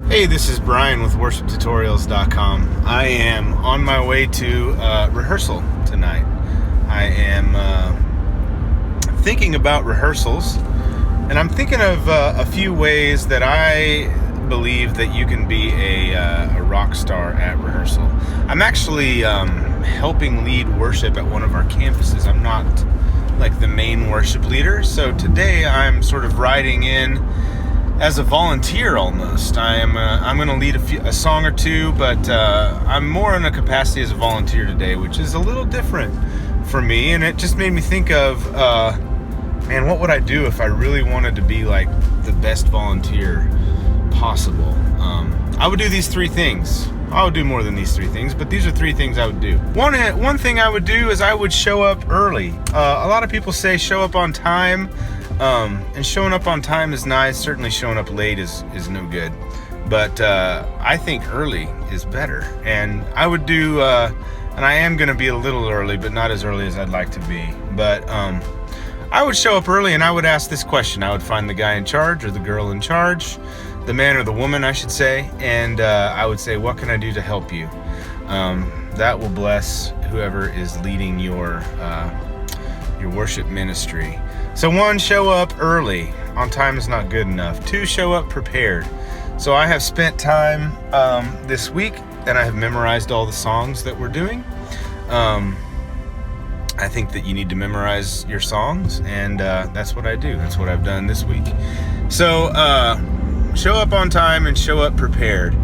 Hey, this is Brian with worshiptutorials.com. I am on my way to rehearsal tonight. I am thinking about rehearsals, and I'm thinking of a few ways that I believe that you can be a rock star at rehearsal. I'm actually helping lead worship at one of our campuses. I'm not like the main worship leader, so today I'm sort of riding in as a volunteer almost. I'm going to lead a song or two, but I'm more in a capacity as a volunteer today, which is a little different for me. And it just made me think of, man, what would I do if I really wanted to be like the best volunteer possible? I would do these three things. I would do more than these three things, but these are three things I would do. One thing I would do is I would show up early. A lot of people say show up on time. And showing up on time is nice. Certainly showing up late is no good. But I think early is better. And I would do, and I am going to be a little early, but not as early as I'd like to be. But I would show up early and I would ask this question. I would find the guy in charge or the girl in charge, the man or the woman, I should say. And I would say, what can I do to help you? That will bless whoever is leading your worship ministry. So 1, show up early. On time is not good enough. 2, show up prepared. So I have spent time this week and I have memorized all the songs that we're doing. I think that you need to memorize your songs, and that's what I do. That's what I've done this week. So show up on time and show up prepared.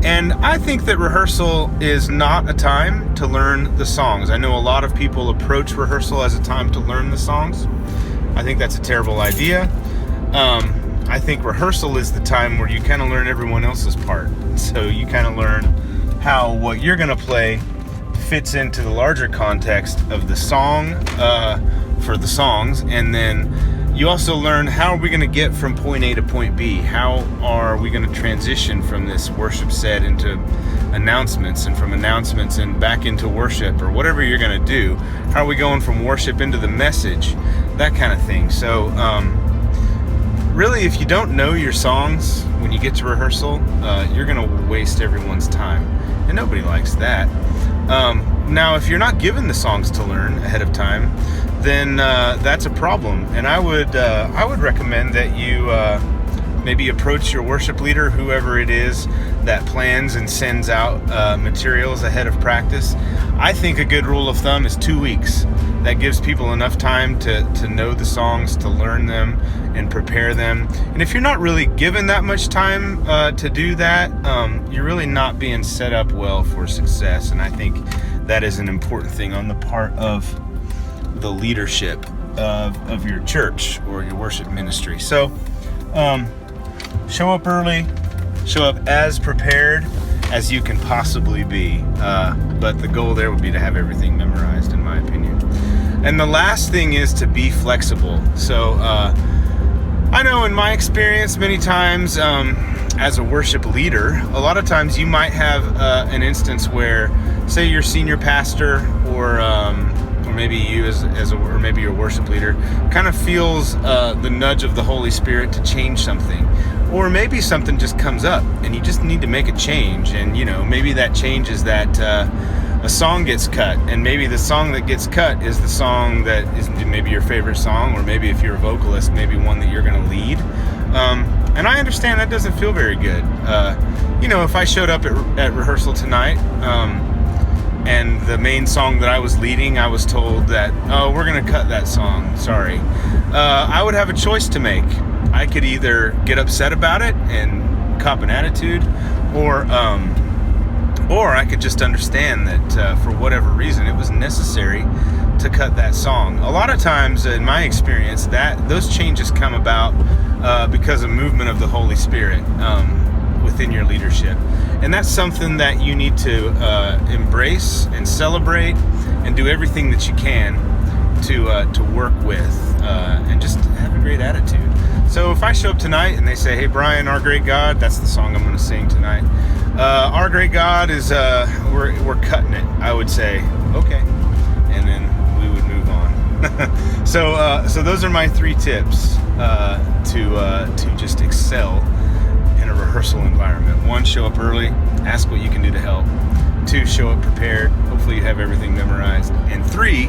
And I think that rehearsal is not a time to learn the songs. I know a lot of people approach rehearsal as a time to learn the songs. I think that's a terrible idea. I think rehearsal is the time where you kind of learn everyone else's part. So you kind of learn how what you're going to play fits into the larger context of the song for the songs. And then you also learn, how are we going to get from point A to point B? How are we going to transition from this worship set into announcements, and from announcements and back into worship, or whatever you're going to do? How are we going from worship into the message? That kind of thing. So really, if you don't know your songs when you get to rehearsal, you're going to waste everyone's time, and nobody likes that. Now, if you're not given the songs to learn ahead of time, then that's a problem. And I would recommend that you maybe approach your worship leader, whoever it is that plans and sends out materials ahead of practice. I think a good rule of thumb is 2 weeks. That gives people enough time to know the songs, to learn them, and prepare them. And if you're not really given that much time to do that, you're really not being set up well for success. And I think that is an important thing on the part of the leadership of your church or your worship ministry. So show up early, show up as prepared as you can possibly be. But the goal there would be to have everything memorized, in my opinion. And the last thing is to be flexible. So I know in my experience, many times as a worship leader, a lot of times you might have an instance where, say, your senior pastor or maybe you or maybe your worship leader kind of feels the nudge of the Holy Spirit to change something. Or maybe something just comes up and you just need to make a change. And, maybe that change is that a song gets cut. And maybe the song that gets cut is the song that is maybe your favorite song, or maybe if you're a vocalist, maybe one that you're going to lead. And I understand that doesn't feel very good. If I showed up at rehearsal tonight, and the main song that I was leading, I was told that, oh, we're going to cut that song. Sorry. I would have a choice to make. I could either get upset about it and cop an attitude, or I could just understand that for whatever reason it was necessary to cut that song. A lot of times, in my experience, those changes come about because of movement of the Holy Spirit within your leadership. And that's something that you need to embrace and celebrate and do everything that you can to work with and just have a great attitude. So if I show up tonight and they say, hey, Brian, Our Great God, that's the song I'm going to sing tonight. Our Great God is, we're cutting it, I would say, okay. And then we would move on. So those are my 3 tips to just excel in a rehearsal environment. 1, show up early, ask what you can do to help. 2, show up prepared. Hopefully you have everything memorized. And 3,